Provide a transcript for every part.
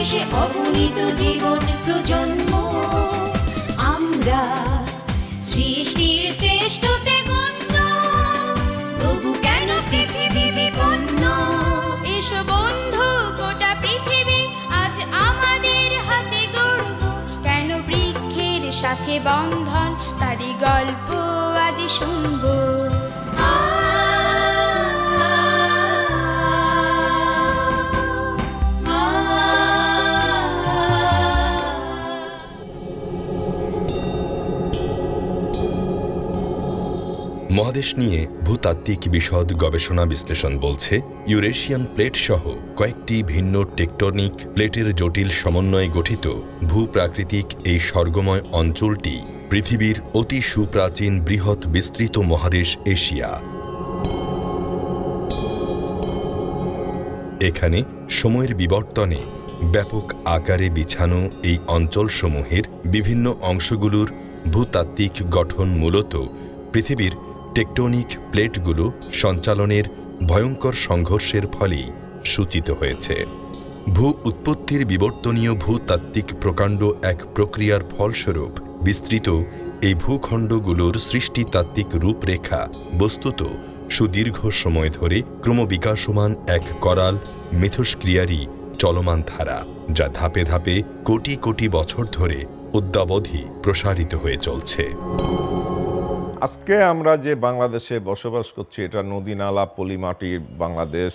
শেষে অগণিত জীবন প্রজন্ম। আমরা সৃষ্টির শ্রেষ্ঠতে গণ্য, তবু কেন পৃথিবী বিপন্ন? এসো বন্ধু, গোটা পৃথিবী আজ আমাদের হাতে গড়ব। কেন বৃক্ষের সাথে বন্ধন, তারই গল্প আজ শুনবো। মহাদেশ নিয়ে ভূতাত্ত্বিক বিশদ গবেষণা বিশ্লেষণ বলছে, ইউরেশিয়ান প্লেট সহ কয়েকটি ভিন্ন টেকটনিক প্লেটের জটিল সমন্বয়ে গঠিত ভূপ্রাকৃতিক এই স্বর্গময় অঞ্চলটি পৃথিবীর অতি সুপ্রাচীন বৃহৎ বিস্তৃত মহাদেশ এশিয়া। এখানে সময়ের বিবর্তনে ব্যাপক আকারে বিছানো এই অঞ্চলসমূহের বিভিন্ন অংশগুলোর ভূতাত্ত্বিক গঠন মূলত পৃথিবীর টেকটনিক প্লেটগুলো সঞ্চালনের ভয়ঙ্কর সংঘর্ষের ফলেই সূচিত হয়েছে। ভূ উৎপত্তির বিবর্তনীয় ভূতাত্ত্বিক প্রকাণ্ড এক প্রক্রিয়ার ফলস্বরূপ বিস্তৃত এই ভূখণ্ডগুলোর সৃষ্টিতাত্ত্বিক রূপরেখা বস্তুত সুদীর্ঘ সময় ধরে ক্রমবিকাশমান এক করাল মিথস্ক্রিয়ারই চলমান ধারা, যা ধাপে ধাপে কোটি কোটি বছর ধরে অদ্যাবধি প্রসারিত হয়ে চলছে। আজকে আমরা যে বাংলাদেশে বসবাস করছি, এটা নদী নালা পলিমাটির বাংলাদেশ।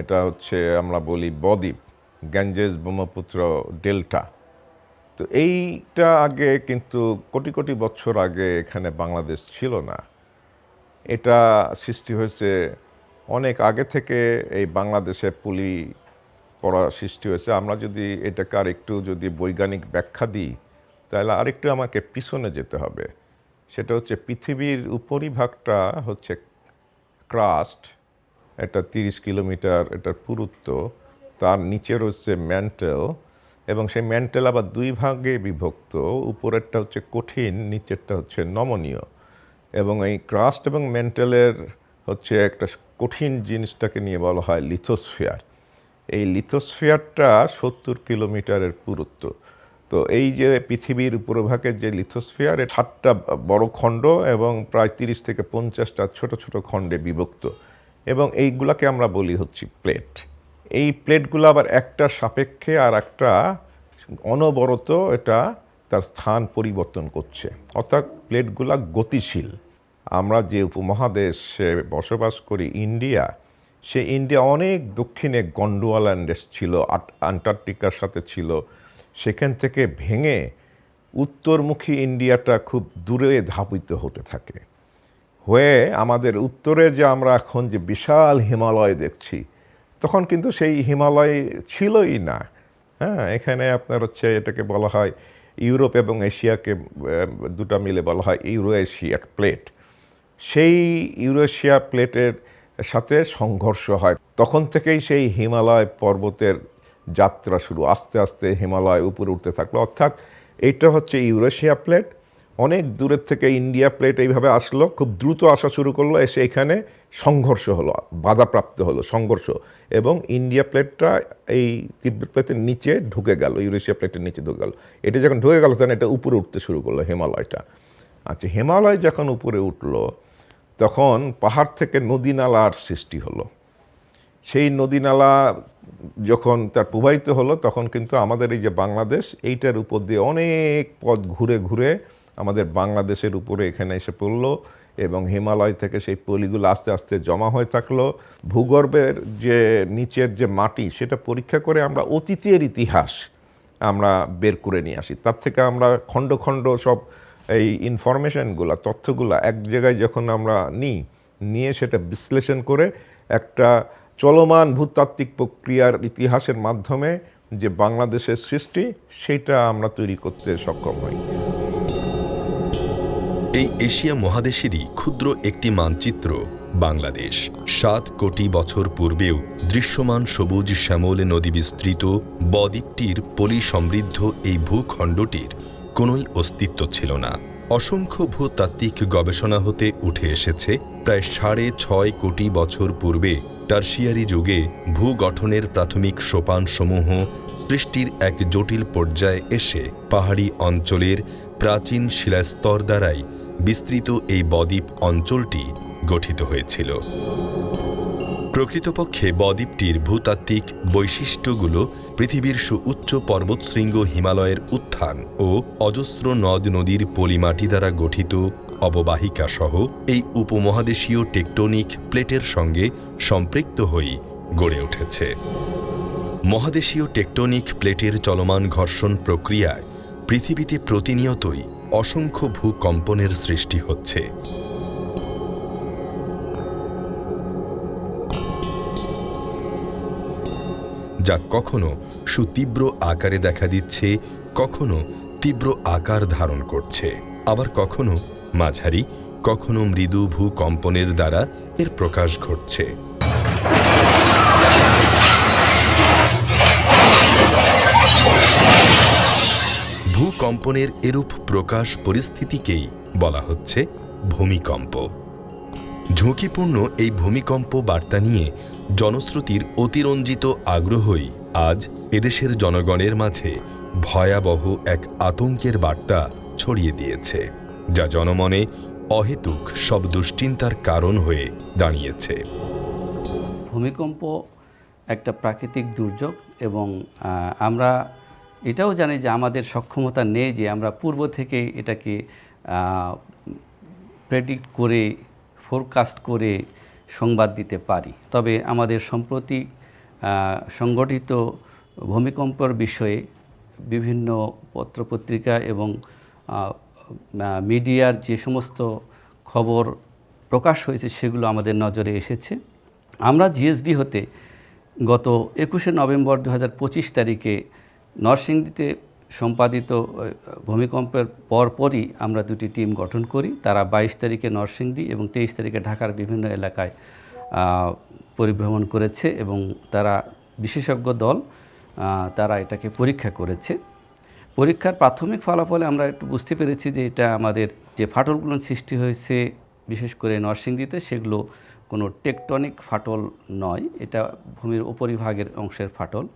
এটা হচ্ছে আমরা বলি বদ্বীপ, গ্যাঞ্জেস ব্রহ্মপুত্র ডেল্টা। তো এইটা আগে কিন্তু কোটি কোটি বছর আগে এখানে বাংলাদেশ ছিল না। এটা সৃষ্টি হয়েছে অনেক আগে থেকে। এই বাংলাদেশে পলি পড়া সৃষ্টি হয়েছে। আমরা যদি এটাকে আর একটু যদি বৈজ্ঞানিক ব্যাখ্যা দিই, তাহলে আরেকটু আমাকে পিছনে যেতে হবে। সেটা হচ্ছে পৃথিবীর উপরিভাগটা হচ্ছে ক্রাস্ট, এটা 30 কিলোমিটার এটার পুরুত্ব। তার নিচের হচ্ছে ম্যান্টেল, এবং সেই ম্যান্টেল আবার দুই ভাগে বিভক্ত। উপরেরটা হচ্ছে কঠিন, নিচেরটা হচ্ছে নমনীয়। এবং এই ক্রাস্ট এবং ম্যান্টেলের হচ্ছে একটা কঠিন জিনিসটাকে নিয়ে বলা হয় লিথোস্ফিয়ার। এই লিথোস্ফিয়ারটা 70 কিলোমিটারের পুরুত্ব। তো এই যে পৃথিবীর উপরভাগের যে লিথোস্ফিয়ার, 7টা বড় খণ্ড এবং প্রায় 30 থেকে 50টা ছোট ছোট খণ্ডে বিভক্ত, এবং এইগুলাকে আমরা বলি হচ্ছে প্লেট। এই প্লেটগুলো আবার একটা সাপেক্ষে আর একটা অনবরত এটা তার স্থান পরিবর্তন করছে, অর্থাৎ প্লেটগুলা গতিশীল। আমরা যে উপমহাদেশে বসবাস করি ইন্ডিয়া, সে ইন্ডিয়া অনেক দক্ষিণে গন্ডোয়ালা দেশ ছিল, আন্টার্কটিকার সাথে ছিল। সেখান থেকে ভেঙে উত্তরমুখী ইন্ডিয়াটা খুব দূরে ধাবিত হতে থাকে, হয়ে আমাদের উত্তরে যে আমরা এখন যে বিশাল হিমালয় দেখছি, তখন কিন্তু সেই হিমালয় ছিলই না। হ্যাঁ, এখানে আপনার হচ্ছে এটাকে বলা হয় ইউরোপ এবং এশিয়াকে দুটা মিলে বলা হয় ইউরো এশিয়া প্লেট। সেই ইউরেশিয়া প্লেটের সাথে সংঘর্ষ হয়, তখন থেকেই সেই হিমালয় পর্বতের যাত্রা শুরু। আস্তে আস্তে হিমালয় উপরে উঠতে থাকলো, অর্থাৎ এইটা হচ্ছে ইউরেশিয়া প্লেট। অনেক দূরের থেকে ইন্ডিয়া প্লেট এইভাবে আসলো, খুব দ্রুত আসা শুরু করলো, এসে এখানে সংঘর্ষ হলো, বাধাপ্রাপ্ত হলো, সংঘর্ষ, এবং ইন্ডিয়া প্লেটটা এই তিব্বত প্লেটের নিচে ঢুকে গেল, ইউরেশিয়া প্লেটের নিচে ঢুকে গেল। এটা যখন ঢুকে গেল, তখন এটা উপরে উঠতে শুরু করলো হিমালয়টা। আচ্ছা, হিমালয় যখন উপরে উঠলো, তখন পাহাড় থেকে নদী নালার সৃষ্টি হলো। সেই নদী নালা যখন তার প্রবাহিত হলো, তখন কিন্তু আমাদের এই যে বাংলাদেশ, এইটার উপর দিয়ে অনেক পথ ঘুরে ঘুরে আমাদের বাংলাদেশের উপরে এখানে এসে পড়লো, এবং হিমালয় থেকে সেই পলিগুলো আস্তে আস্তে জমা হয়ে থাকলো। ভূগর্ভের যে নিচের যে মাটি, সেটা পরীক্ষা করে আমরা অতীতের ইতিহাস আমরা বের করে নিয়ে আসি। তার থেকে আমরা খণ্ড খণ্ড সব এই ইনফরমেশনগুলো, তথ্যগুলো এক জায়গায় যখন আমরা নিয়ে সেটা বিশ্লেষণ করে একটা চলমান ভূতাত্ত্বিক প্রক্রিয়ার ইতিহাসের মাধ্যমে যে বাংলাদেশের সৃষ্টি, সেটা আমরা তৈরি করতে সক্ষম হই। এই এশিয়া মহাদেশেরই ক্ষুদ্র একটি মানচিত্র বাংলাদেশ। 7 কোটি বছর পূর্বেও দৃশ্যমান সবুজ শ্যামল নদী বিস্তৃত বদ্বীপটির পলি সমৃদ্ধ এই ভূখণ্ডটির কোনোই অস্তিত্ব ছিল না। অসংখ্য ভূতাত্ত্বিক গবেষণা হতে উঠে এসেছে প্রায় 6.5 কোটি বছর পূর্বে টারশিয়ারি যুগে ভূগঠনের প্রাথমিক সোপানসমূহ সৃষ্টির এক জটিল পর্যায়ে এসে পাহাড়ি অঞ্চলের প্রাচীন শিলাস্তর দ্বারাই বিস্তৃত এই বদ্বীপ অঞ্চলটি গঠিত হয়েছিল। প্রকৃতপক্ষে বদ্বীপটির ভূতাত্ত্বিক বৈশিষ্ট্যগুলো পৃথিবীর সুউচ্চ পর্বতশৃঙ্গ হিমালয়ের উত্থান ও অজস্র নদ নদীর পলিমাটি দ্বারা গঠিত অববাহিকা সহ এই উপমহাদেশীয় টেকটোনিক প্লেটের সঙ্গে সম্পৃক্ত হয়ে গড়ে উঠেছে। মহাদেশীয় টেকটোনিক প্লেটের চলমান ঘর্ষণ প্রক্রিয়ায় পৃথিবীতে প্রতিনিয়তই অসংখ্য ভূকম্পনের সৃষ্টি হচ্ছে। যা কখনো সুতীব্র আকারে দেখা দিচ্ছে, কখনো তীব্র আকার ধারণ করছে, আবার কখনো মাঝারি, কখনো মৃদু ভূকম্পনের দ্বারা এর প্রকাশ ঘটছে। ভূকম্পনের এরূপ প্রকাশ পরিস্থিতিকেই বলা হচ্ছে ভূমিকম্প। ঝুঁকিপূর্ণ এই ভূমিকম্প বার্তা নিয়ে জনশ্রুতির অতিরঞ্জিত আগ্রহই আজ এদেশের জনগণের মাঝে ভয়াবহ এক আতঙ্কের বার্তা ছড়িয়ে দিয়েছে, যা জনমনে অহেতুক সব দুশ্চিন্তার কারণ হয়ে দাঁড়িয়েছে। ভূমিকম্প একটা প্রাকৃতিক দুর্যোগ এবং আমরা এটাও জানি যে আমাদের সক্ষমতা নেই যে আমরা পূর্ব থেকে এটাকে প্রেডিক্ট করে ফোরকাস্ট করে সংবাদ দিতে পারি। তবে আমাদের সম্প্রতি সংগঠিত ভূমিকম্পের বিষয়ে বিভিন্ন পত্রপত্রিকা এবং মিডিয়ার যে সমস্ত খবর প্রকাশ হয়েছে সেগুলো আমাদের নজরে এসেছে। আমরা জিএসডি হতে গত 21শে নভেম্বর 2025 তারিখে নরসিংদীতে সম্পাদিত ভূমিকম্পের পরপরই আমরা দুটি টিম গঠন করি। তারা 22 তারিখে নরসিংদী এবং 23 তারিখে ঢাকার বিভিন্ন এলাকায় পরিভ্রমণ করেছে এবং তারা বিশেষজ্ঞ দল তারা এটাকে পরীক্ষা করেছে। পরীক্ষার প্রাথমিক ফলাফলে আমরা একটু বুঝতে পেরেছি যে এটা আমাদের যে ফাটলগুলো সৃষ্টি হয়েছে বিশেষ করে নরসিংদীতে সেগুলো কোনো টেকটনিক ফাটল নয়, এটা ভূমির উপরিভাগের অংশের ফাটল।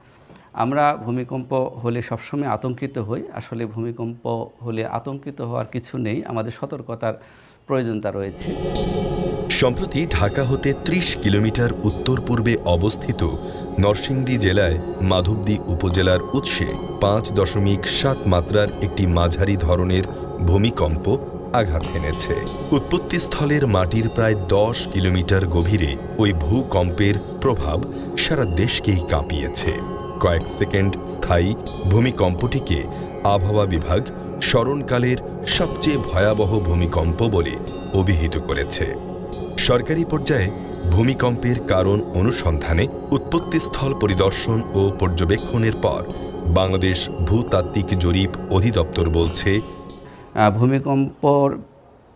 আমরা ভূমিকম্প হলে সবসময় আতঙ্কিত হই, আসলে ভূমিকম্প হলে আতঙ্কিত হওয়ার কিছু নেই, আমাদের সতর্কতার প্রয়োজনীয়তা রয়েছে। সম্প্রতি ঢাকা হতে 30 কিলোমিটার উত্তর পূর্বে অবস্থিত নরসিংদী জেলায় মাধবদী উপজেলার উৎসে 5.7 মাত্রার একটি মাঝারি ধরনের ভূমিকম্প আঘাত হেনেছে। উৎপত্তিস্থলের মাটির প্রায় 10 কিলোমিটার গভীরে ওই ভূকম্পের প্রভাব সারা দেশকেই কাঁপিয়েছে। কয়েক সেকেন্ড স্থায়ী ভূমিকম্পটিকে আবহাওয়া বিভাগ স্মরণকালের সবচেয়ে ভয়াবহ ভূমিকম্প বলে অভিহিত করেছে। সরকারি পর্যায়ে ভূমিকম্পের কারণ অনুসন্ধানে উৎপত্তিস্থল পরিদর্শন ও পর্যবেক্ষণের পর বাংলাদেশ ভূতাত্ত্বিক জরিপ অধিদপ্তর বলছে, ভূমিকম্পর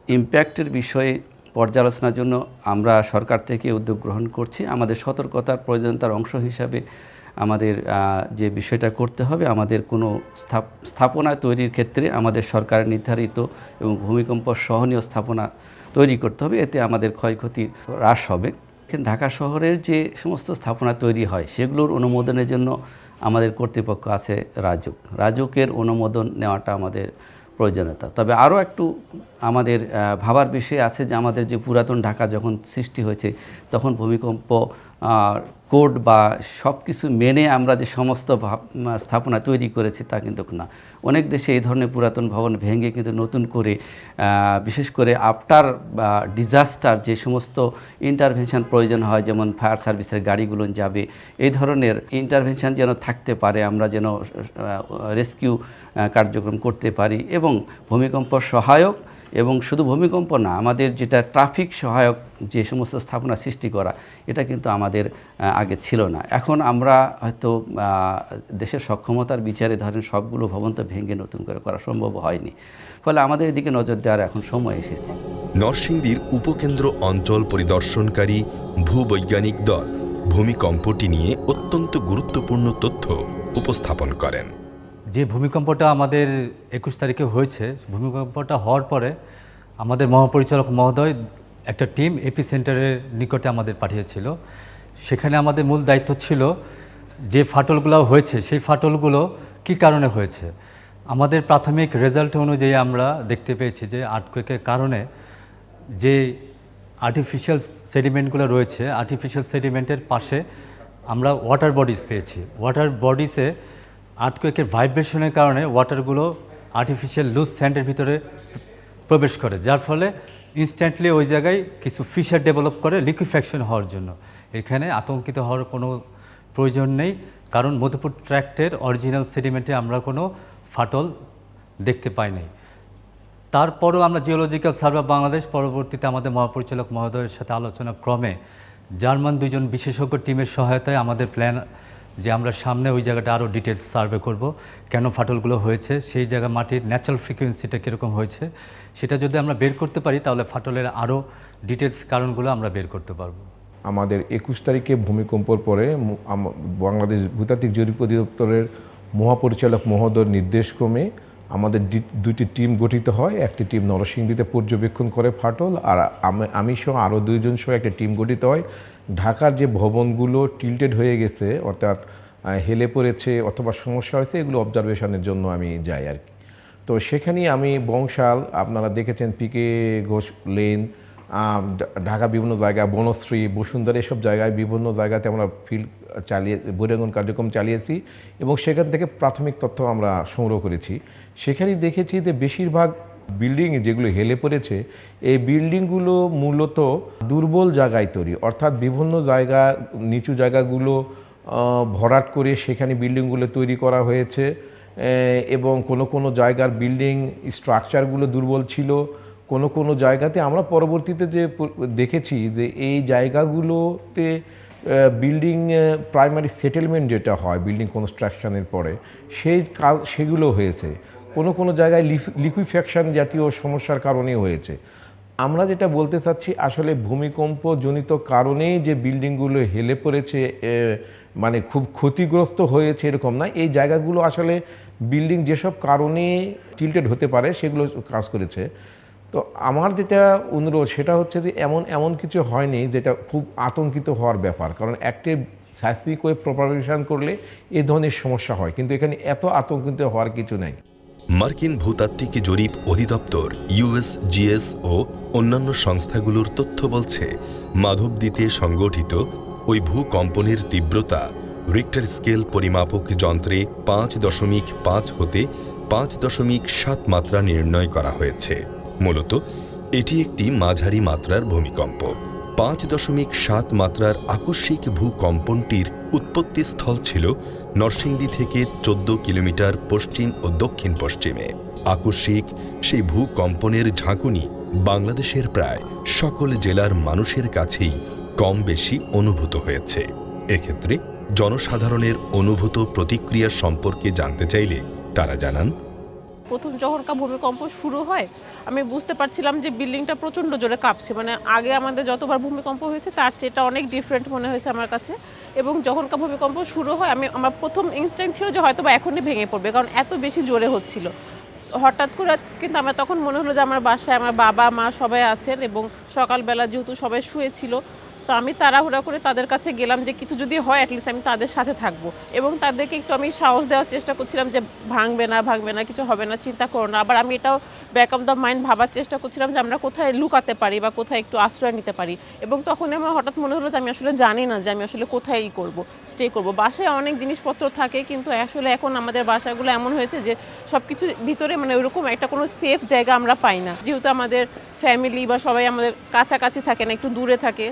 ইম্প্যাক্টের বিষয়ে পর্যালোচনার জন্য আমরা সরকার থেকে উদ্যোগ গ্রহণ করছি। আমাদের সতর্কতার প্রয়োজনীয়তার অংশ হিসাবে আমাদের যে বিষয়টা করতে হবে, আমাদের কোনো স্থাপনা তৈরির ক্ষেত্রে আমাদের সরকারের নির্ধারিত এবং ভূমিকম্প সহনীয় স্থাপনা তৈরি করতে হবে, এতে আমাদের ক্ষয়ক্ষতি হ্রাস হবে। ঢাকা শহরের যে সমস্ত স্থাপনা তৈরি হয় সেগুলোর অনুমোদনের জন্য আমাদের কর্তৃপক্ষ আছে রাজুকের অনুমোদন নেওয়াটা আমাদের প্রয়োজনীয়তা। তবে আরও একটু আমাদের ভাবার বিষয় আছে যে আমাদের যে পুরাতন ঢাকা যখন সৃষ্টি হয়েছে তখন ভূমিকম্প কোড বা সব কিছু মেনে আমরা যে সমস্ত স্থাপনা তৈরি করেছি তা কিন্তু না। অনেক দেশে এই ধরনের পুরাতন ভবন ভেঙে কিন্তু নতুন করে বিশেষ করে আফটার বা ডিজাস্টার যে সমস্ত ইন্টারভেনশন প্রয়োজন হয়, যেমন ফায়ার সার্ভিসের গাড়িগুলো যাবে, এই ধরনের ইন্টারভেনশন যেন থাকতে পারে, আমরা যেন রেস্কিউ কার্যক্রম করতে পারি এবং ভূমিকম্প সহায়ক এবং শুধু ভূমিকম্প না, আমাদের যেটা ট্রাফিক সহায়ক যে সমস্ত স্থাপনা সৃষ্টি করা, এটা কিন্তু আমাদের আগে ছিল না। এখন আমরা হয়তো দেশের সক্ষমতার বিচারে ধরেন সবগুলো ভবন তো ভেঙে নতুন করে করা সম্ভব হয়নি, ফলে আমাদের এদিকে নজর দেওয়ার এখন সময় এসেছে। নরসিংদীর উপকেন্দ্র অঞ্চল পরিদর্শনকারী ভূবৈজ্ঞানিক দল ভূমিকম্পটি নিয়ে অত্যন্ত গুরুত্বপূর্ণ তথ্য উপস্থাপন করেন। যে ভূমিকম্পটা আমাদের 21 তারিখে হয়েছে, ভূমিকম্পটা হওয়ার পরে আমাদের মহাপরিচালক মহোদয় একটা টিম এপি সেন্টারের নিকটে আমাদের পাঠিয়েছিল। সেখানে আমাদের মূল দায়িত্ব ছিল যে ফাটলগুলো হয়েছে সেই ফাটলগুলো কী কারণে হয়েছে। আমাদের প্রাথমিক রেজাল্ট অনুযায়ী আমরা দেখতে পেয়েছি যে আর্থকুয়েকের কারণে যে আর্টিফিশিয়াল সেডিমেন্টগুলো রয়েছে, আর্টিফিশিয়াল সেডিমেন্টের পাশে আমরা ওয়াটার বডিজ পেয়েছি। ওয়াটার বডিসে আর্থকুয়েকের ভাইব্রেশনের কারণে ওয়াটারগুলো আর্টিফিশিয়াল লুজ স্যান্ডের ভিতরে প্রবেশ করে, যার ফলে ইনস্ট্যান্টলি ওই জায়গায় কিছু ফিশার ডেভেলপ করে লিকুইফ্যাকশন হওয়ার জন্য। এখানে আতঙ্কিত হওয়ার কোনো প্রয়োজন নেই, কারণ মধুপুর ট্র্যাক্টের অরিজিনাল সেডিমেন্টে আমরা কোনো ফাটল দেখতে পাই নাই। তারপরও আমরা জিওলজিক্যাল সার্ভে অফ বাংলাদেশ পরবর্তীতে আমাদের মহাপরিচালক মহোদয়ের সাথে আলোচনা ক্রমে জার্মান দুজন বিশেষজ্ঞ টিমের সহায়তায় আমাদের প্ল্যান যে আমরা সামনে ওই জায়গাটা আরও ডিটেলস সার্ভে করব, কেন ফাটলগুলো হয়েছে, সেই জায়গা মাটির ন্যাচারাল ফ্রিকোয়েন্সিটা কীরকম হয়েছে, সেটা যদি আমরা বের করতে পারি তাহলে ফাটলের আরও ডিটেলস কারণগুলো আমরা বের করতে পারবো। আমাদের 21 তারিখে ভূমিকম্পর পরে বাংলাদেশ ভূতাত্ত্বিক জরিপ অধিদপ্তরের মহাপরিচালক মহোদয়ের নির্দেশক্রমে আমাদের দুটি টিম গঠিত হয়। একটি টিম নরসিংদীতে পর্যবেক্ষণ করে ফাটল, আর আমি সহ আরও 2 জন সহ একটা টিম গঠিত হয়। ঢাকার যে ভবনগুলো টিল্টেড হয়ে গেছে, অর্থাৎ হেলে পড়েছে অথবা সমস্যা হয়েছে, এগুলো অবজারভেশনের জন্য আমি যাই আর কি। তো সেখানেই আমি বংশাল, আপনারা দেখেছেন পিকে ঘোষ লেন, ঢাকা বিভিন্ন জায়গায়, বনশ্রী, বসুন্ধরা, এসব জায়গায় বিভিন্ন জায়গাতে আমরা ফিল্ড বহিরাঙ্গন কার্যক্রম চালিয়েছি এবং সেখান থেকে প্রাথমিক তথ্য আমরা সংগ্রহ করেছি। সেখানেই দেখেছি যে বেশিরভাগ বিল্ডিং যেগুলো হেলে পড়েছে, এই বিল্ডিংগুলো মূলত দুর্বল জায়গায় তৈরি, অর্থাৎ বিভিন্ন জায়গা, নিচু জায়গাগুলো ভরাট করে সেখানে বিল্ডিংগুলো তৈরি করা হয়েছে এবং কোনো জায়গার বিল্ডিং স্ট্রাকচারগুলো দুর্বল ছিল। কোনো জায়গাতে আমরা পরবর্তীতে যে দেখেছি যে এই জায়গাগুলোতে বিল্ডিং প্রাইমারি সেটেলমেন্ট যেটা হয় বিল্ডিং কনস্ট্রাকশনের পরে, সেগুলো হয়েছে। কোনো জায়গায় লিকুইফ্যাকশন জাতীয় সমস্যার কারণেই হয়েছে। আমরা যেটা বলতে চাচ্ছি, আসলে ভূমিকম্পজনিত কারণেই যে বিল্ডিংগুলো হেলে পড়েছে, মানে খুব ক্ষতিগ্রস্ত হয়েছে এরকম না। এই জায়গাগুলো আসলে বিল্ডিং যেসব কারণে টিল্টেড হতে পারে সেগুলো কাজ করেছে। তো আমার যেটা অনুরোধ সেটা হচ্ছে যে এমন কিছু হয়নি যেটা খুব আতঙ্কিত হওয়ার ব্যাপার, কারণ অ্যাক্টিভ সাইসমিক ওয়েভ প্রপাগেশন করলে এই ধরনের সমস্যা হয়, কিন্তু এখানে এত আতঙ্কিত হওয়ার কিছু নেই। মার্কিন ভূতাত্ত্বিক জরিপ অধিদপ্তর ইউএসজিএস ও অন্যান্য সংস্থাগুলোর তথ্য বলছে, মাধবদীতে সংগঠিত ওই ভূকম্পনের তীব্রতা রিক্টার স্কেল পরিমাপক যন্ত্রে 5.5 হতে 5.7 মাত্রা নির্ণয় করা হয়েছে। মূলত এটি একটি মাঝারি মাত্রার ভূমিকম্প। 5.7 মাত্রার আকস্মিক ভূকম্পনটির উৎপত্তিস্থল ছিল নরসিংদী থেকে 14 কিলোমিটার পশ্চিম ও দক্ষিণ পশ্চিমে। আকস্মিক সেই ভূকম্পনের ঝাঁকুনি বাংলাদেশের প্রায় সকল জেলার মানুষের কাছেই কম বেশি অনুভূত হয়েছে। এক্ষেত্রে জনসাধারণের অনুভূত প্রতিক্রিয়া সম্পর্কে জানতে চাইলে তারা জানান, প্রথম যখনকার ভূমিকম্প শুরু হয় আমি বুঝতে পারছিলাম যে বিল্ডিংটা প্রচণ্ড জোরে কাঁপছে, মানে আগে আমাদের যতবার ভূমিকম্প হয়েছে তার চেয়ে এটা অনেক ডিফারেন্ট মনে হয়েছে আমার কাছে। এবং যখনকার ভূমিকম্প শুরু হয় আমার প্রথম ইনস্ট্যান্ট ছিল যে হয়তো বা এখনই ভেঙে পড়বে, কারণ এত বেশি জোরে হচ্ছিল। হঠাৎ করে কিন্তু আমার তখন মনে হলো যে আমার বাসায় আমার বাবা মা সবাই আছেন এবং সকালবেলা যেহেতু সবাই শুয়েছিল, তো আমি তাড়াহুড়া করে তাদের কাছে গেলাম যে কিছু যদি হয় অ্যাটলিস্ট আমি তাদের সাথে থাকবো, এবং তাদেরকে একটু আমি সাহস দেওয়ার চেষ্টা করছিলাম যে ভাঙবে না, কিছু হবে না, চিন্তা করো না। আবার আমি এটাও ব্যাক অফ দ্য মাইন্ড ভাবার চেষ্টা করছিলাম যে আমরা কোথায় লুকাতে পারি বা কোথায় একটু আশ্রয় নিতে পারি। এবং তখন আমার হঠাৎ মনে হলো যে আমি আসলে জানি না যে আমি আসলে কোথায় স্টে করব। বাসায় অনেক জিনিসপত্র থাকে, কিন্তু আসলে এখন আমাদের বাসাগুলো এমন হয়েছে যে সব কিছু ভিতরে মানে ওইরকম একটা কোনো সেফ জায়গা আমরা পাই না, যেহেতু আমাদের ফ্যামিলি বা সবাই আমাদের কাছাকাছি থাকে না, একটু দূরে থাকে।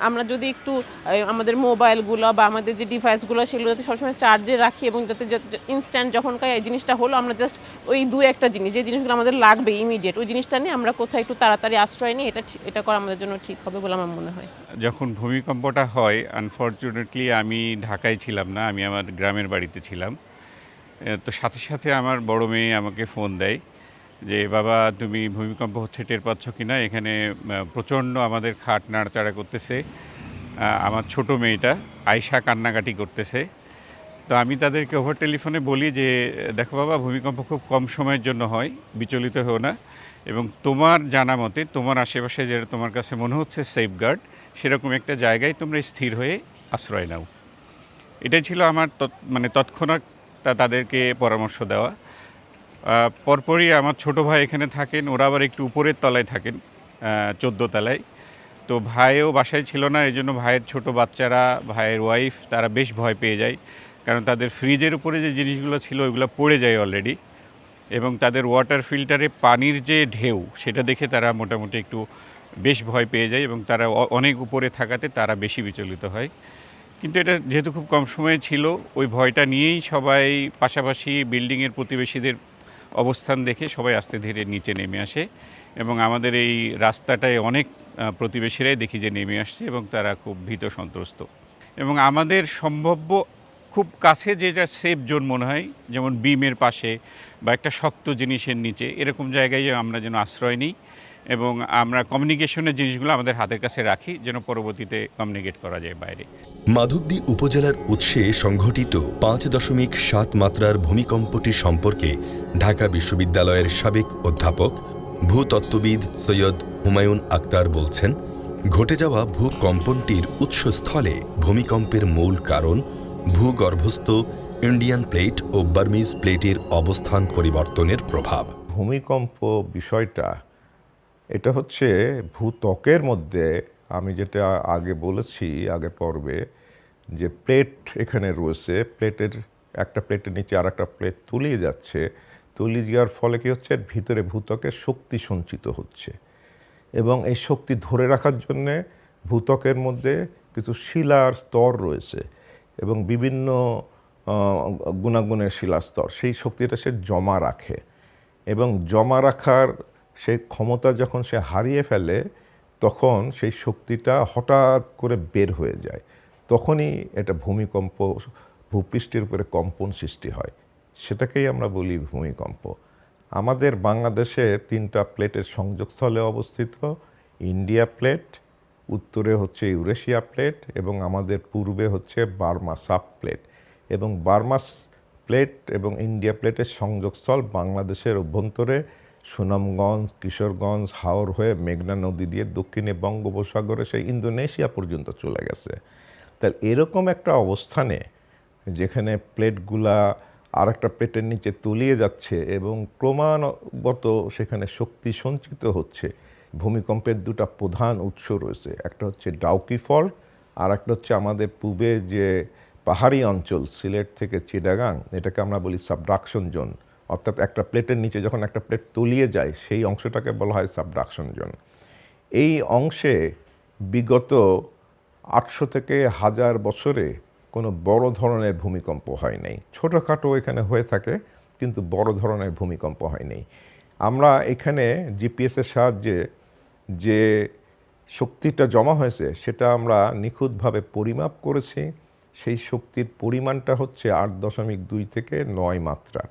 আমরা যদি একটু আমাদের মোবাইলগুলো বা আমাদের যে ডিভাইসগুলো সেগুলো যাতে সবসময় চার্জে রাখি এবং যাতে ইনস্ট্যান্ট যখনকার এই জিনিসটা হলো আমরা জাস্ট ওই একটা জিনিস, যে জিনিসগুলো আমাদের লাগবে ইমিডিয়েট, ওই জিনিসটা নিয়ে আমরা কোথায় একটু তাড়াতাড়ি আশ্রয় নিই, এটা করা আমাদের জন্য ঠিক হবে বলে আমার মনে হয়। যখন ভূমিকম্পটা হয়, আনফর্চুনেটলি আমি ঢাকায় ছিলাম না, আমি আমার গ্রামের বাড়িতে ছিলাম। তো সাথে সাথে আমার বড় মেয়ে আমাকে ফোন দেয় যে বাবা তুমি ভূমিকম্প হচ্ছে টের পাচ্ছ কি না, এখানে প্রচণ্ড আমাদের খাট নাড়াচাড়া করতেছে। আমার ছোট মেয়েটা আয়শা কান্নাকাটি করতেছে। তো আমি তাদেরকে ওভার টেলিফোনে বলি যে দেখো বাবা, ভূমিকম্প খুব কম সময়ের জন্য হয়, বিচলিত হও না, এবং তোমার জানা মতে তোমার আশেপাশে যেটা তোমার কাছে মনে হচ্ছে সেফগার্ড, সেরকম একটা জায়গায় তোমরা স্থির হয়ে আশ্রয় নাও। এটাই ছিল আমার মানে তৎক্ষণাৎ তাদেরকে পরামর্শ দেওয়া। পরপরই আমার ছোট ভাই এখানে থাকেন, ওরা আবার একটু উপরের তলায় থাকেন, 14 তলায়। তো ভাইও বাসায় ছিল না, এই জন্য ভাইয়ের ছোট বাচ্চারা, ভাইয়ের ওয়াইফ তারা বেশ ভয় পেয়ে যায়, কারণ তাদের ফ্রিজের উপরে যে জিনিসগুলো ছিল ওইগুলো পড়ে যায় অলরেডি, এবং তাদের ওয়াটার ফিল্টারে পানির যে ঢেউ সেটা দেখে তারা মোটামুটি একটু বেশ ভয় পেয়ে যায়, এবং তারা অনেক উপরে থাকাতে তারা বেশি বিচলিত হয়। কিন্তু এটা যেহেতু খুব কম সময়ে ছিল, ওই ভয়টা নিয়েই সবাই পাশাপাশি বিল্ডিংয়ের প্রতিবেশীদের অবস্থান দেখে সবাই আস্তে ধীরে নিচে নেমে আসে, এবং আমাদের এই রাস্তাটায় অনেক প্রতিবেশীরাই দেখি যে নেমে আসছে, এবং তারা খুব ভীত সন্ত্রস্ত। এবং আমাদের সম্ভাব্য খুব কাছে যেটা সেফ জোন মনে হয়, যেমন বিমের পাশে বা একটা শক্ত জিনিসের নিচে, এরকম জায়গায় আমরা যেন আশ্রয় নিই, এবং আমরা কমিউনিকেশনের জিনিসগুলো আমাদের হাতের কাছে রাখি, যেন পরবর্তীতে কমিউনিকেট করা যায় বাইরে। মাধবদী উপজেলার উৎসে সংঘটিত 5.7 মাত্রার ভূমিকম্পটি সম্পর্কে ঢাকা বিশ্ববিদ্যালয়ের সাবেক অধ্যাপক ভূতত্ত্ববিদ সৈয়দ হুমায়ুন আক্তার বলছেন, ঘটে যাওয়া ভূকম্পনটির উৎসস্থলে ভূমিকম্পের মূল কারণ ভূগর্ভস্থ ইন্ডিয়ান প্লেট ও বার্মিজ প্লেটের অবস্থান পরিবর্তনের প্রভাব। ভূমিকম্প বিষয়টা এটা হচ্ছে ভূত্বকের মধ্যে, আমি যেটা আগে বলেছি আগে পর্বে, যে প্লেট এখানে রয়েছে, প্লেটের একটা প্লেটের নিচে আর একটা প্লেট তলিয়ে যাচ্ছে, তলিয়ে যাওয়ার ফলে কী হচ্ছে, ভিতরে ভূত্বকে শক্তি সঞ্চিত হচ্ছে, এবং এই শক্তি ধরে রাখার জন্যে ভূত্বকের মধ্যে কিছু শিলার স্তর রয়েছে, এবং বিভিন্ন গুণাগুণের শিলার স্তর, সেই শক্তিটা সে জমা রাখে, এবং জমা রাখার সেই ক্ষমতা যখন সে হারিয়ে ফেলে, তখন সেই শক্তিটা হঠাৎ করে বের হয়ে যায়, তখনই এটা ভূমিকম্প, ভূপৃষ্ঠের উপরে কম্পন সৃষ্টি হয়, সেটাকেই আমরা বলি ভূমিকম্প। আমাদের বাংলাদেশে 3টা প্লেটের সংযোগস্থলে অবস্থিত, ইন্ডিয়া প্লেট, উত্তরে হচ্ছে ইউরেশিয়া প্লেট, এবং আমাদের পূর্বে হচ্ছে বার্মা সাব প্লেট, এবং বার্মা প্লেট এবং ইন্ডিয়া প্লেটের সংযোগস্থল বাংলাদেশের অভ্যন্তরে সুনামগঞ্জ, কিশোরগঞ্জ, হাওর হয়ে মেঘনা নদী দিয়ে দক্ষিণে বঙ্গোপসাগরে সেই ইন্দোনেশিয়া পর্যন্ত চলে গেছে। তার এরকম একটা অবস্থানে যেখানে প্লেটগুলা আর একটা প্লেটের নিচে তলিয়ে যাচ্ছে এবং ক্রমাগত সেখানে শক্তি সঞ্চিত হচ্ছে, ভূমিকম্পের 2টা প্রধান উৎস রয়েছে, একটা হচ্ছে ডাউকি ফল্ট, আর একটা হচ্ছে আমাদের পূর্বে যে পাহাড়ি অঞ্চল সিলেট থেকে চিটাগাং, এটাকে আমরা বলি সাবডাকশন জোন, অর্থাৎ একটা প্লেটের নিচে যখন একটা প্লেট তলিয়ে যায় সেই অংশটাকে বলা হয় সাবডাকশন জোন। এই অংশে বিগত 800 থেকে 1000 বছরে কোনো বড় ধরনের ভূমিকম্প হয় নাই, ছোটোখাটো এখানে হয়ে থাকে, কিন্তু বড় ধরনের ভূমিকম্প হয় নাই। আমরা এখানে জিপিএসের সাহায্যে যে শক্তিটা জমা হয়েছে সেটা আমরা নিখুঁতভাবে পরিমাপ করেছি, সেই শক্তির পরিমাণটা হচ্ছে 8.2 থেকে 9 মাত্রার,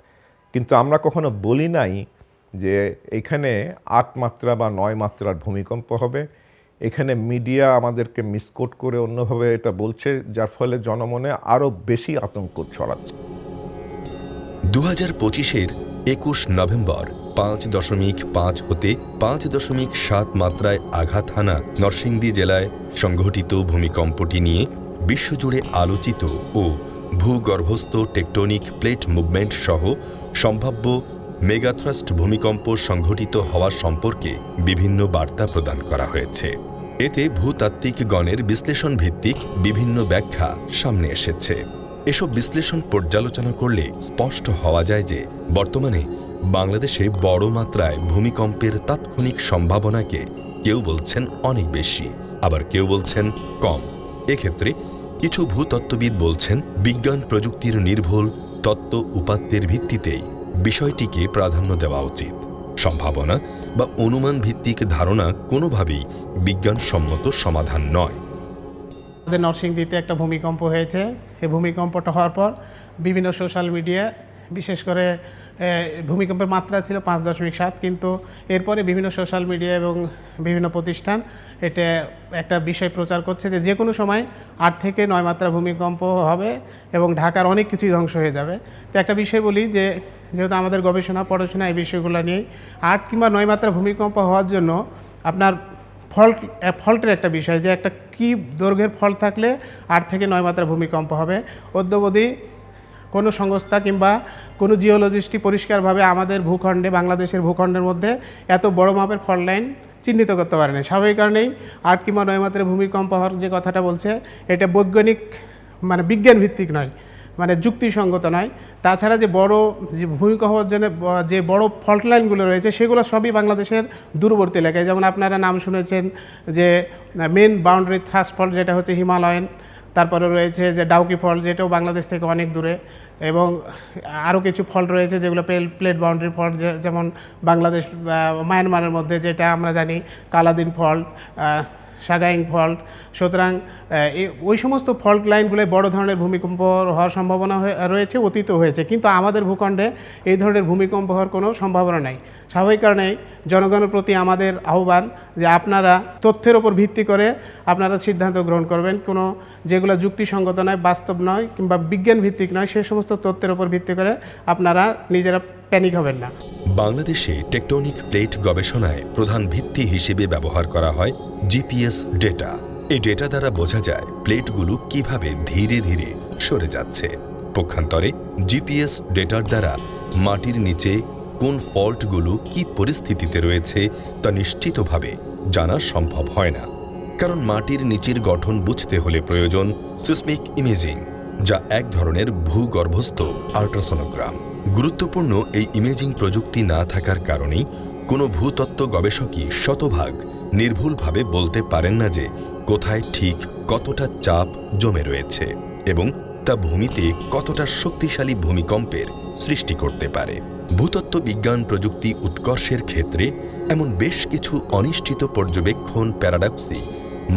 কিন্তু আমরা কখনো বলি নাই যে এখানে 8 মাত্রা বা 9 মাত্রার ভূমিকম্প হবে। এখানে মিডিয়া আমাদেরকে মিসকোট করে অন্যভাবে এটা বলছে, যার ফলে জনমনে আরও বেশি আতঙ্ক ছড়াচ্ছে। 2025-এর 21 নভেম্বর 5.5 হতে 5.7 মাত্রায় আঘাত হানা নরসিংদী জেলায় সংঘটিত ভূমিকম্পটি নিয়ে বিশ্বজুড়ে আলোচিত ও ভূগর্ভস্থ টেকটনিক প্লেট মুভমেন্ট সহ সম্ভাব্য মেগাথ্রাস্ট ভূমিকম্প সংঘটিত হওয়ার সম্পর্কে বিভিন্ন বার্তা প্রদান করা হয়েছে। এতে ভূতাত্ত্বিকগণের বিশ্লেষণ ভিত্তিক বিভিন্ন ব্যাখ্যা সামনে এসেছে। এসব বিশ্লেষণ পর্যালোচনা করলে স্পষ্ট হওয়া যায় যে বর্তমানে বাংলাদেশে বড় মাত্রায় ভূমিকম্পের তাৎক্ষণিক সম্ভাবনাকে কেউ বলছেন অনেক বেশি, আবার কেউ বলছেন কম। এক্ষেত্রে কিছু ভূতত্ত্ববিদ বলছেন বিজ্ঞান প্রযুক্তির নির্ভুল তত্ত্ব উপাত্তের ভিত্তিতেই বিষয়টিকে প্রাধান্য দেওয়া উচিত। সম্ভাবনা বা অনুমান ভিত্তিক ধারণা কোনোভাবেই বিজ্ঞানসম্মত সমাধান নয়। আমাদের নরসিংদীতে একটা ভূমিকম্প হয়েছে। এই ভূমিকম্পটা হওয়ার পর বিভিন্ন সোশ্যাল মিডিয়া, বিশেষ করে ভূমিকম্পের মাত্রা ছিল 5.7, কিন্তু এরপরে বিভিন্ন সোশ্যাল মিডিয়া এবং বিভিন্ন প্রতিষ্ঠান এটা একটা বিষয় প্রচার করছে যে কোনো সময় 8 থেকে 9 মাত্রা ভূমিকম্প হবে এবং ঢাকার অনেক কিছুই ধ্বংস হয়ে যাবে। তো একটা বিষয় বলি যে যেহেতু আমাদের গবেষণা পড়াশোনা এই বিষয়গুলো নিয়ে 8 কিংবা 9 মাত্রা ভূমিকম্প হওয়ার জন্য আপনার ফল্টের একটা বিষয়, যে একটা কি দৈর্ঘ্যের ফল্ট থাকলে 8 থেকে 9 মাত্রা ভূমিকম্প হবে। অদ্যাবধি কোনো সংস্থা কিংবা কোনো জিওলজিস্টই পরিষ্কারভাবে আমাদের ভূখণ্ডে, বাংলাদেশের ভূখণ্ডের মধ্যে এত বড় মাপের ফল্ট লাইন চিহ্নিত করতে পারেনি। স্বাভাবিক কারণেই 8 কিংবা 9 মাত্রার ভূমিকম্প হওয়ার যে কথাটা বলছে, এটা বৈজ্ঞানিক মানে বিজ্ঞান ভিত্তিক নয়, মানে যুক্তিসঙ্গত নয়। তাছাড়া যে বড় যে ভূমিকম্প হওয়ার জন্য যে বড় ফল্ট লাইনগুলো রয়েছে, সেগুলো সবই বাংলাদেশের দূরবর্তী এলাকায়। যেমন আপনারা নাম শুনেছেন যে মেন বাউন্ডারি থ্রাস্ট ফল্ট, যেটা হচ্ছে হিমালয়ান, তারপরে রয়েছে যে ডাউকি ফল্ট, যেটাও বাংলাদেশ থেকে অনেক দূরে, এবং আরও কিছু ফল্ট রয়েছে যেগুলো প্লেট বাউন্ডারি ফল্ট, যেমন বাংলাদেশ মায়ানমারের মধ্যে যেটা আমরা জানি কালাদিন ফল্ট, সাগাইং ফল্ট। সুতরাং ওই সমস্ত ফল্ট লাইনগুলো বড় ধরনের ভূমিকম্প হওয়ার সম্ভাবনা রয়েছে, অতীত হয়েছে, কিন্তু আমাদের ভূখণ্ডে এই ধরনের ভূমিকম্প হওয়ার কোনো সম্ভাবনা নাই। স্বাভাবিক কারণেই জনগণের প্রতি আমাদের আহ্বান যে আপনারা তথ্যের ওপর ভিত্তি করে আপনারা সিদ্ধান্ত গ্রহণ করবেন, কোনো যেগুলো যুক্তিসঙ্গত নয়, বাস্তব নয় কিংবা বিজ্ঞান ভিত্তিক নয়, সেই সমস্ত তথ্যের ওপর ভিত্তি করে আপনারা নিজেরা প্যানিক হবেন না। বাংলাদেশে টেকটনিক প্লেট গবেষণায় প্রধান ভিত্তি হিসেবে ব্যবহার করা হয় জিপিএস ডেটা। এই ডেটা দ্বারা বোঝা যায় প্লেটগুলো কিভাবে ধীরে ধীরে সরে যাচ্ছে। পক্ষান্তরে জিপিএস ডেটার দ্বারা মাটির নিচে কোন ফল্টগুলো কি পরিস্থিতিতে রয়েছে তা নিশ্চিতভাবে জানা সম্ভব হয় না, কারণ মাটির নিচের গঠন বুঝতে হলে প্রয়োজন সিসমিক ইমেজিং, যা এক ধরনের ভূগর্ভস্থ আল্ট্রাসোনোগ্রাম। গুরুত্বপূর্ণ এই ইমেজিং প্রযুক্তি না থাকার কারণেই কোনো ভূতত্ত্ব গবেষকই শতভাগ নির্ভুলভাবে বলতে পারেন না যে কোথায় ঠিক কতটা চাপ জমে রয়েছে এবং তা ভূমিতে কতটা শক্তিশালী ভূমিকম্পের সৃষ্টি করতে পারে। ভূতত্ত্ব বিজ্ঞান প্রযুক্তি উৎকর্ষের ক্ষেত্রে এমন বেশ কিছু অনিশ্চিত পর্যবেক্ষণ প্যারাডক্সই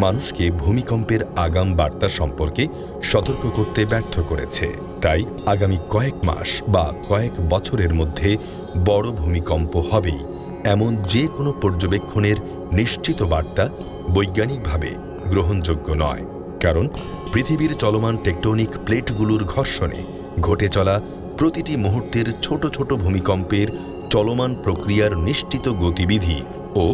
মানুষকে ভূমিকম্পের আগাম বার্তা সম্পর্কে সতর্ক করতে ব্যর্থ করেছে। তাই আগামী কয়েক মাস বা কয়েক বছরের মধ্যে বড় ভূমিকম্প হবেই এমন যে কোনো পর্যবেক্ষণের নিশ্চিত বার্তা বৈজ্ঞানিকভাবে গ্রহণযোগ্য নয়, কারণ পৃথিবীর চলমান টেকটনিক প্লেটগুলোর ঘর্ষণে ঘটে চলা প্রতিটি মুহূর্তের ছোট ছোট ভূমিকম্পের চলমান প্রক্রিয়ার নিশ্চিত গতিবিধি ও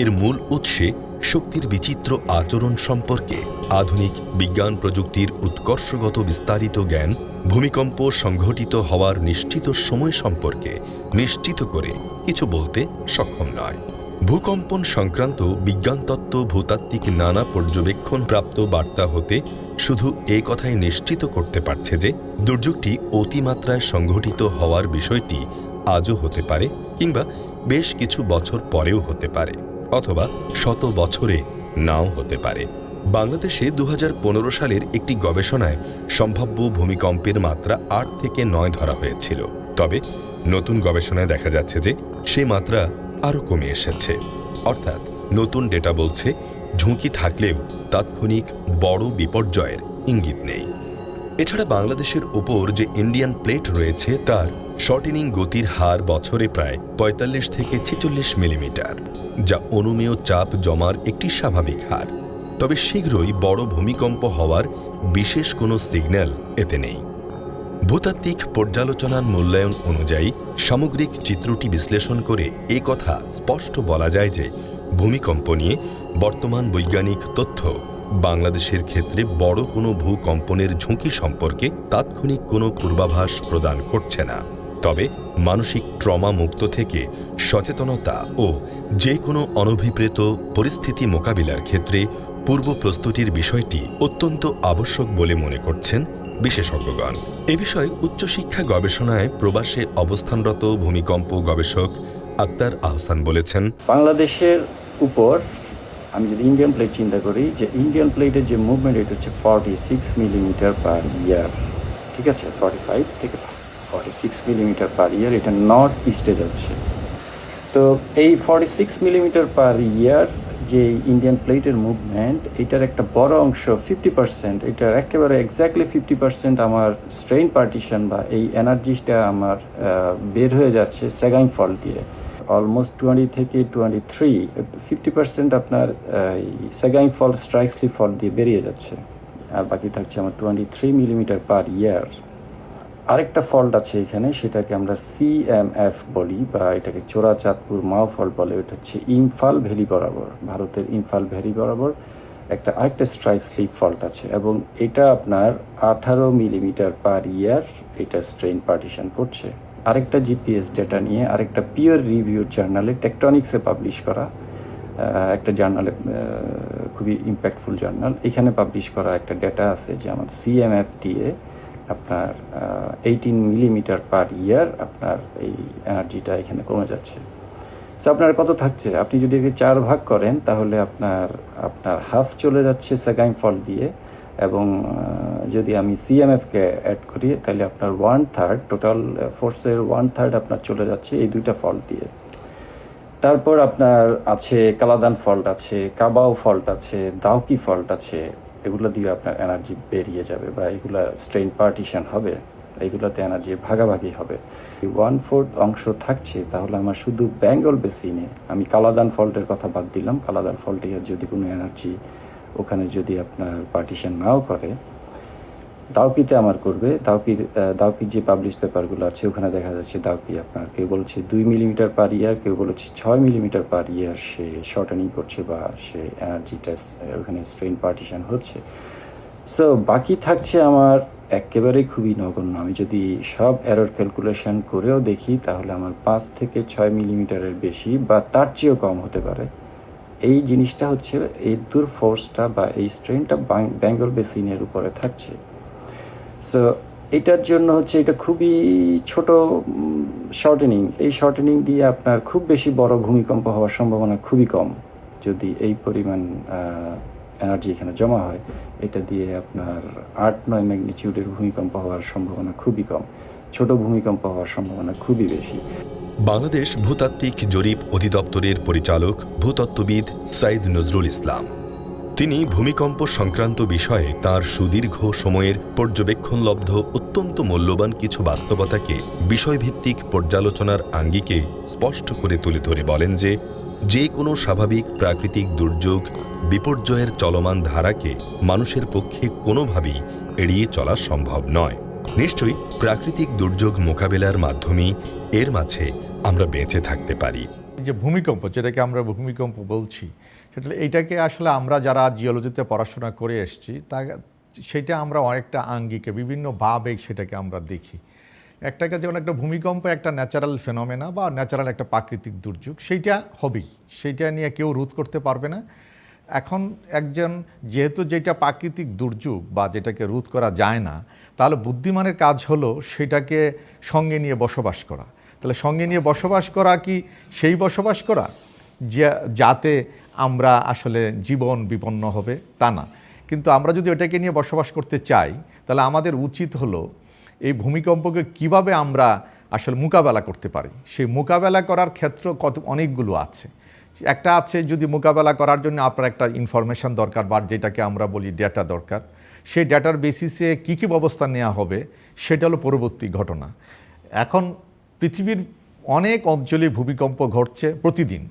এর মূল উৎসে শক্তির বিচিত্র আচরণ সম্পর্কে আধুনিক বিজ্ঞান প্রযুক্তির উৎকর্ষগত বিস্তারিত জ্ঞান ভূমিকম্প সংঘটিত হওয়ার নিশ্চিত সময় সম্পর্কে নিশ্চিত করে কিছু বলতে সক্ষম নয়। ভূকম্পন সংক্রান্ত বিজ্ঞান তত্ত্ব ভূতাত্ত্বিক নানা পর্যবেক্ষণ প্রাপ্ত বার্তা হতে শুধু এ কথাই নিশ্চিত করতে পারছে যে দুর্যোগটি অতিমাত্রায় সংঘটিত হওয়ার বিষয়টি আজও হতে পারে, কিংবা বেশ কিছু বছর পরেও হতে পারে, অথবা শত বছরে নাও হতে পারে। বাংলাদেশে 2015 সালের একটি গবেষণায় সম্ভাব্য ভূমিকম্পের মাত্রা 8 থেকে 9 ধরা হয়েছিল। তবে নতুন গবেষণায় দেখা যাচ্ছে যে সেই মাত্রা আরও কমে এসেছে। অর্থাৎ নতুন ডেটা বলছে ঝুঁকি থাকলেও তাৎক্ষণিক বড় বিপর্যয়ের ইঙ্গিত নেই। এছাড়া বাংলাদেশের ওপর যে ইন্ডিয়ান প্লেট রয়েছে তার শর্টেনিং গতির হার বছরে প্রায় 45 থেকে 46 মিলিমিটার, যা অনুমেয় চাপ জমার একটি স্বাভাবিক হার। তবে শীঘ্রই বড় ভূমিকম্প হওয়ার বিশেষ কোনো সিগন্যাল এতে নেই। ভূতাত্ত্বিক পর্যালোচনার মূল্যায়ন অনুযায়ী সামগ্রিক চিত্রটি বিশ্লেষণ করে এ কথা স্পষ্ট বলা যায় যে ভূমিকম্প নিয়ে বর্তমান বৈজ্ঞানিক তথ্য বাংলাদেশের ক্ষেত্রে বড় কোনো ভূকম্পনের ঝুঁকি সম্পর্কে তাৎক্ষণিক কোনো পূর্বাভাস প্রদান করছে না। তবে মানসিক ট্রমা মুক্ত থেকে সচেতনতা ও যে কোনো অনভিপ্রেত পরিস্থিতি মোকাবিলার ক্ষেত্রে পূর্ব প্রস্তুতির বিষয়টি অত্যন্ত আবশ্যক বলে মনে করছেন বিশেষজ্ঞগণ। এ বিষয়ে উচ্চশিক্ষা গবেষণায় প্রবাসে অবস্থানরত ভূমিকম্প গবেষক আক্তার আহসান বলেছেন, বাংলাদেশের উপর আমি যদি ইন্ডিয়ান প্লেট চিন্তা করি, যে ইন্ডিয়ান প্লেটের যে মুভমেন্ট এটা হচ্ছে 46 মিলিমিটার পার ইয়ার, ঠিক আছে, 45 থেকে 46 মিলিমিটার পার ইয়ার, এটা নর্থ ইস্টে যাচ্ছে। তো এই 46 মিলিমিটার পার ইয়ার যে ইন্ডিয়ান প্লেটের মুভমেন্ট, এটার একটা বড় অংশ 50%, এটার একেবারে এক্স্যাক্টলি 50% আমার স্ট্রেইন পার্টিশন বা এই এনার্জিটা আমার বের হয়ে যাচ্ছে সেগাইং ফল্ট দিয়ে। অলমোস্ট 20 থেকে 23 50% আপনার সেগাইং ফল্ট স্ট্রাইকসলি ফল্ট দিয়ে বেরিয়ে যাচ্ছে, আর বাকি থাকছে আমার 23 মিলিমিটার পার ইয়ার। আরেকটা ফল্ট আছে এখানে, সেটাকে আমরা CMF বলি, বা এটাকে চোরাচাঁদপুর মাও ফল্ট বলে। এটা হচ্ছে ইম্ফল ভ্যালি বরাবর, ভারতের ইম্ফল ভ্যালি বরাবর আরেকটা স্ট্রাইক স্লিপ ফল্ট আছে, এবং এটা আপনার 18 মিলিমিটার পার ইয়ার এটা স্ট্রেন পার্টিশন করছে। আরেকটা জিপিএস ডেটা নিয়ে আরেকটা পিয়ার রিভিউড জার্নালে টেকটনিক্সে পাবলিশ করা একটা জার্নালে, খুবই ইম্প্যাক্টফুল জার্নাল, এখানে পাবলিশ করা একটা ডেটা আছে যে আমাদের CMF দিয়ে আপনার 18 মিলিমিটার পার ইয়ার আপনার এই এনার্জিটা এখানে কমে যাচ্ছে। সো আপনার কত থাকছে, আপনি যদি একে 4 ভাগ করেন তাহলে আপনার হাফ চলে যাচ্ছে সেগাইম ফল্ট দিয়ে, এবং যদি আমি CMF-কে অ্যাড করি তাহলে আপনার 1/3 টোটাল ফোর্সের 1/3 আপনার চলে যাচ্ছে এই দুইটা ফল্ট দিয়ে। তারপর আপনার আছে কালাদান ফল্ট আছে, কাবাও ফল্ট আছে, দাউকি ফল্ট আছে, এগুলো দিয়ে আপনার এনার্জি বেরিয়ে যাবে বা এগুলা স্ট্রেন পার্টিশন হবে, এগুলোতে এনার্জি ভাগাভাগি হবে। 1/4 অংশ থাকছে, তাহলে আমার শুধু বেঙ্গল বেসিনে, আমি কালাদান ফল্টের কথা বাদ দিলাম, কালাদান ফল্টে যদি কোনো এনার্জি ওখানে যদি আপনার পার্টিশন নাও করে, দাউকিতে আমার করবে। দাউকির যে পাবলিশ পেপারগুলো আছে ওখানে দেখা যাচ্ছে দাউকি আপনার কেউ বলছে 2 মিলিমিটার পার ইয়ার, কেউ বলছে 6 মিলিমিটার পার ইয়ার সে শর্টেনিং করছে বা সে এনার্জিটা ওখানে স্ট্রেন পার্টিশন হচ্ছে। সো বাকি থাকছে আমার একেবারেই খুবই নগণ্য। আমি যদি সব এরর ক্যালকুলেশন করেও দেখি তাহলে আমার 5 থেকে 6 মিলিমিটারের বেশি বা তার চেয়েও কম হতে পারে। এই জিনিসটা হচ্ছে এই দূর ফোর্সটা বা এই স্ট্রেনটা বেঙ্গল বেসিনের উপরে থাকছে। সো এটার জন্য হচ্ছে এটা খুবই ছোট শর্টেনিং, এই শর্টেনিং দিয়ে আপনার খুব বেশি বড় ভূমিকম্প হওয়ার সম্ভাবনা খুবই কম। যদি এই পরিমাণ এনার্জি এখানে জমা হয়, এটা দিয়ে আপনার 8-9 ম্যাগনিটিউডের ভূমিকম্প হওয়ার সম্ভাবনা খুবই কম, ছোট ভূমিকম্প হওয়ার সম্ভাবনা খুবই বেশি। বাংলাদেশ ভূতাত্ত্বিক জরিপ অধিদপ্তরের পরিচালক ভূতত্ত্ববিদ সাইদ নজরুল ইসলাম, তিনি ভূমিকম্প সংক্রান্ত বিষয়ে তার সুদীর্ঘ সময়ের পর্যবেক্ষণলব্ধ অত্যন্ত মূল্যবান কিছু বাস্তবতাকে বিষয়ভিত্তিক পর্যালোচনার আঙ্গিকে স্পষ্ট করে তুলে ধরে বলেন যে কোনো স্বাভাবিক প্রাকৃতিক দুর্যোগ বিপর্যয়ের চলমান ধারাকে মানুষের পক্ষে কোনোভাবেই এড়িয়ে চলা সম্ভব নয়। নিশ্চয়ই প্রাকৃতিক দুর্যোগ মোকাবেলার মাধ্যমেই এর মাঝে আমরা বেঁচে থাকতে পারি। যে ভূমিকম্প, যেটাকে আমরা ভূমিকম্প বলছি, এইটাকে আসলে আমরা যারা জিওলজিতে পড়াশোনা করে এসেছি সেটা আমরা অনেকটা আঙ্গিকে বিভিন্নভাবে সেটাকে আমরা দেখি। একটাকে যেমন একটা ভূমিকম্প একটা ন্যাচারাল ফেনোমেনা বা ন্যাচারাল একটা প্রাকৃতিক দুর্যোগ, সেইটা হবেই, সেইটা নিয়ে কেউ রোধ করতে পারবে না। এখন যেহেতু যেটা প্রাকৃতিক দুর্যোগ বা যেটাকে রোধ করা যায় না, তাহলে বুদ্ধিমানের কাজ হলো সেটাকে সঙ্গে নিয়ে বসবাস করা। তাহলে সঙ্গে নিয়ে বসবাস করা কি সেই বসবাস করা যাতে আমরা আসলে জীবন বিপন্ন হবে তা না, কিন্তু আমরা যদি ওটাকে নিয়ে বসবাস করতে চাই তাহলে আমাদের উচিত হলো এই ভূমিকম্পকে কিভাবে আমরা আসলে মোকাবেলা করতে পারি। সেই মোকাবেলা করার ক্ষেত্র অনেকগুলো আছে। একটা আছে যদি মোকাবেলা করার জন্য আপনার একটা ইনফরমেশন দরকার বা যেটাকে আমরা বলি ডেটা দরকার, সেই ডেটার বেসিসে কী কী ব্যবস্থা নেওয়া হবে সেটা হলো পরবর্তী ঘটনা। এখন পৃথিবীর অনেক অঞ্চলে ভূমিকম্প ঘটছে প্রতিদিন,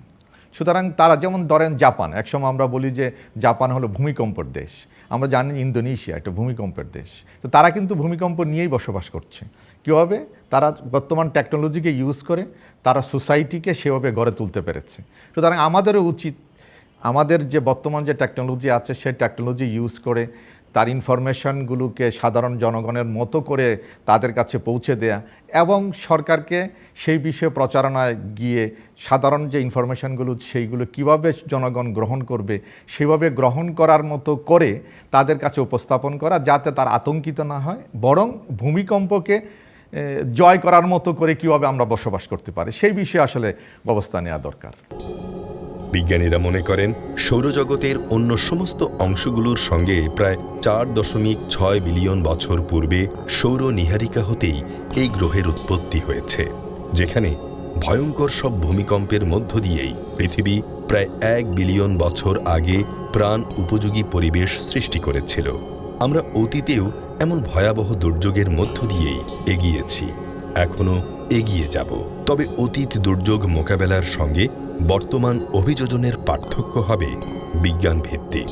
সুতরাং তারা যেমন ধরেন জাপান, একসময় আমরা বলি যে জাপান হলো ভূমিকম্পের দেশ, আমরা জানি ইন্দোনেশিয়া একটা ভূমিকম্পের দেশ, তো তারা কিন্তু ভূমিকম্প নিয়েই বসবাস করছে। কীভাবে? তারা বর্তমান টেকনোলজিকে ইউজ করে তারা সোসাইটিকে সেভাবে গড়ে তুলতে পেরেছে। সুতরাং আমাদেরও উচিত আমাদের যে বর্তমান যে টেকনোলজি আছে সেই টেকনোলজি ইউজ করে তার ইনফরমেশনগুলোকে সাধারণ জনগণের মতো করে তাদের কাছে পৌঁছে দেয়া এবং সরকারকে সেই বিষয়ে প্রচারণায় গিয়ে সাধারণ যে ইনফরমেশনগুলো সেইগুলো কিভাবে জনগণ গ্রহণ করবে সেভাবে গ্রহণ করার মতো করে তাদের কাছে উপস্থাপন করা, যাতে তার আতঙ্কিত না হয়, বরং ভূমিকম্পকে জয় করার মতো করে কিভাবে আমরা বসবাস করতে পারি সেই বিষয়ে আসলে ব্যবস্থা নেওয়া দরকার। বিজ্ঞানীরা মনে করেন সৌরজগতের অন্য সমস্ত অংশগুলোর সঙ্গে প্রায় 4.6 বিলিয়ন বছর পূর্বে সৌর নীহারিকা হতেই এই গ্রহের উৎপত্তি হয়েছে, যেখানে ভয়ঙ্কর সব ভূমিকম্পের মধ্য দিয়েই পৃথিবী প্রায় 1 বিলিয়ন বছর আগে প্রাণ উপযোগী পরিবেশ সৃষ্টি করেছিল। আমরা অতীতেও এমন ভয়াবহ দুর্যোগের মধ্য দিয়েই এগিয়েছি, এখনো এগিয়ে যাব। তবে অতীত দুর্যোগ মোকাবেলার সঙ্গে বর্তমান অভিযোজনের পার্থক্য হবে বিজ্ঞান ভিত্তিক।